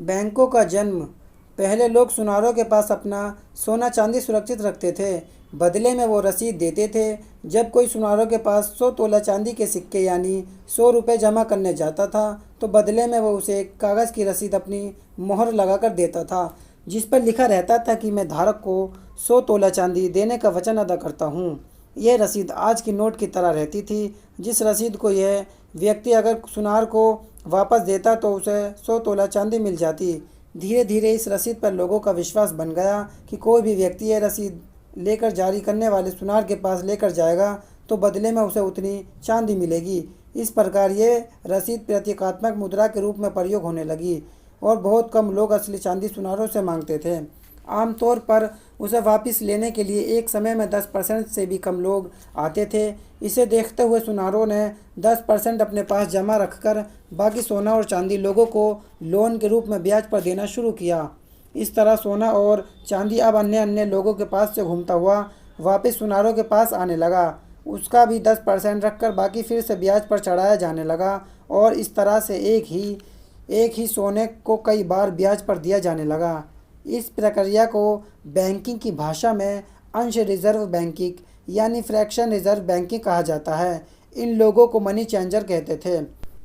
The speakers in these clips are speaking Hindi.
बैंकों का जन्म। पहले लोग सुनारों के पास अपना सोना चांदी सुरक्षित रखते थे। बदले में वो रसीद देते थे। जब कोई सुनारों के पास 100 तोला चांदी के सिक्के यानी 100 रुपये जमा करने जाता था तो बदले में वो उसे एक कागज़ की रसीद अपनी मोहर लगाकर देता था, जिस पर लिखा रहता था कि मैं धारक को 100 तोला चांदी देने का वचन अदा करता हूँ। यह रसीद आज की नोट की तरह रहती थी। जिस रसीद को यह व्यक्ति अगर सुनार को वापस देता तो उसे 100 तोला चांदी मिल जाती। धीरे धीरे इस रसीद पर लोगों का विश्वास बन गया कि कोई भी व्यक्ति यह रसीद लेकर जारी करने वाले सुनार के पास लेकर जाएगा तो बदले में उसे उतनी चांदी मिलेगी। इस प्रकार ये रसीद प्रतीकात्मक मुद्रा के रूप में प्रयोग होने लगी और बहुत कम लोग असली चांदी सुनारों से मांगते थे। आमतौर पर उसे वापस लेने के लिए एक समय में 10% से भी कम लोग आते थे। इसे देखते हुए सुनारों ने 10% अपने पास जमा रखकर बाकी सोना और चांदी लोगों को लोन के रूप में ब्याज पर देना शुरू किया। इस तरह सोना और चांदी अब अन्य अन्य लोगों के पास से घूमता हुआ वापस सुनारों के पास आने लगा। उसका भी 10% रखकर बाकी फिर से ब्याज पर चढ़ाया जाने लगा और इस तरह से एक ही सोने को कई बार ब्याज पर दिया जाने लगा। इस प्रक्रिया को बैंकिंग की भाषा में अंश रिजर्व बैंकिंग यानी फ्रैक्शन रिजर्व बैंकिंग कहा जाता है। इन लोगों को मनी चेंजर कहते थे।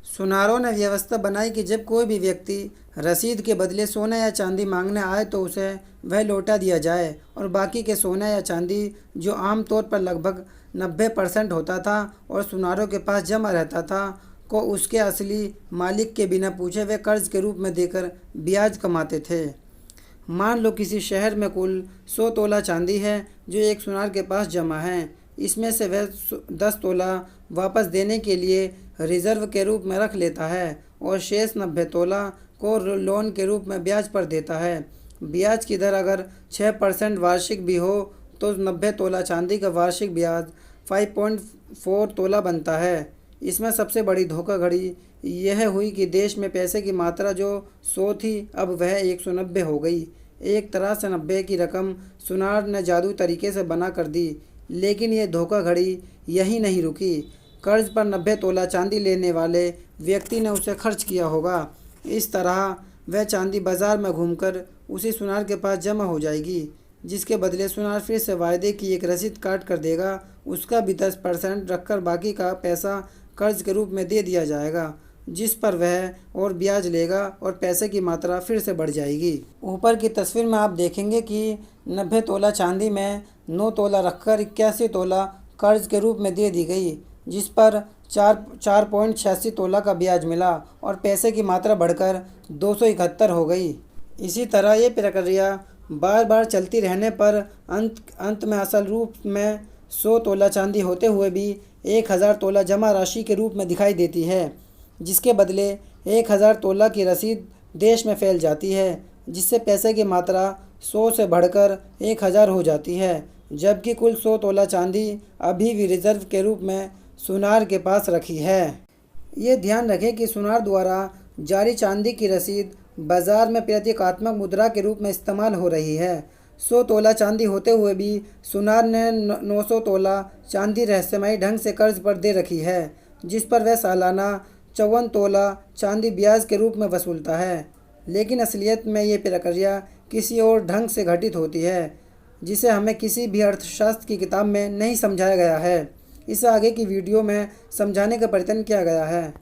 सुनारों ने व्यवस्था बनाई कि जब कोई भी व्यक्ति रसीद के बदले सोना या चांदी मांगने आए तो उसे वह लौटा दिया जाए और बाकी के सोना या चांदी, जो आमतौर पर लगभग 90% होता था और सुनारों के पास जमा रहता था, को उसके असली मालिक के बिना पूछे हुए कर्ज के रूप में देकर ब्याज कमाते थे। मान लो किसी शहर में कुल 100 तोला चांदी है जो एक सुनार के पास जमा है। इसमें से वह 10 तोला वापस देने के लिए रिजर्व के रूप में रख लेता है और शेष 90 तोला को लोन के रूप में ब्याज पर देता है। ब्याज की दर अगर 6% वार्षिक भी हो तो 90 तोला चांदी का वार्षिक ब्याज 5.4 तोला बनता है। इसमें सबसे बड़ी धोखाधड़ी यह हुई कि देश में पैसे की मात्रा जो 100 थी अब वह 190 हो गई। एक तरह से 90 की रकम सुनार ने जादू तरीके से बना कर दी। लेकिन यह धोखाधड़ी यही नहीं रुकी। कर्ज पर 90 तोला चांदी लेने वाले व्यक्ति ने उसे खर्च किया होगा। इस तरह वह चांदी बाजार में घूमकर उसी सुनार के पास जमा हो जाएगी, जिसके बदले सुनार फिर से वायदे की एक रसीद काट कर देगा। उसका भी 10% रखकर बाकी का पैसा कर्ज के रूप में दे दिया जाएगा, जिस पर वह और ब्याज लेगा और पैसे की मात्रा फिर से बढ़ जाएगी। ऊपर की तस्वीर में आप देखेंगे कि 90 तोला चांदी में 9 तोला रखकर 81 तोला कर्ज के रूप में दे दी गई, जिस पर 4.86 तोला का ब्याज मिला और पैसे की मात्रा बढ़कर 271 हो गई। इसी तरह ये प्रक्रिया बार बार चलती रहने पर अंत में असल रूप में 100 तोला चांदी होते हुए भी 1000 तोला जमा राशि के रूप में दिखाई देती है, जिसके बदले 1000 तोला की रसीद देश में फैल जाती है, जिससे पैसे की मात्रा 100 से बढ़कर 1000 हो जाती है, जबकि कुल 100 तोला चांदी अभी भी रिजर्व के रूप में सुनार के पास रखी है। ये ध्यान रखें कि सुनार द्वारा जारी चांदी की रसीद बाजार में प्रतीकात्मक मुद्रा के रूप में इस्तेमाल हो रही है। 100 तोला चांदी होते हुए भी सुनार ने 900 तोला चांदी रहस्यमयी ढंग से कर्ज पर दे रखी है, जिस पर वह सालाना 54 तोला चांदी ब्याज के रूप में वसूलता है। लेकिन असलियत में ये प्रक्रिया किसी और ढंग से घटित होती है, जिसे हमें किसी भी अर्थशास्त्र की किताब में नहीं समझाया गया है। इसे आगे की वीडियो में समझाने का प्रयत्न किया गया है।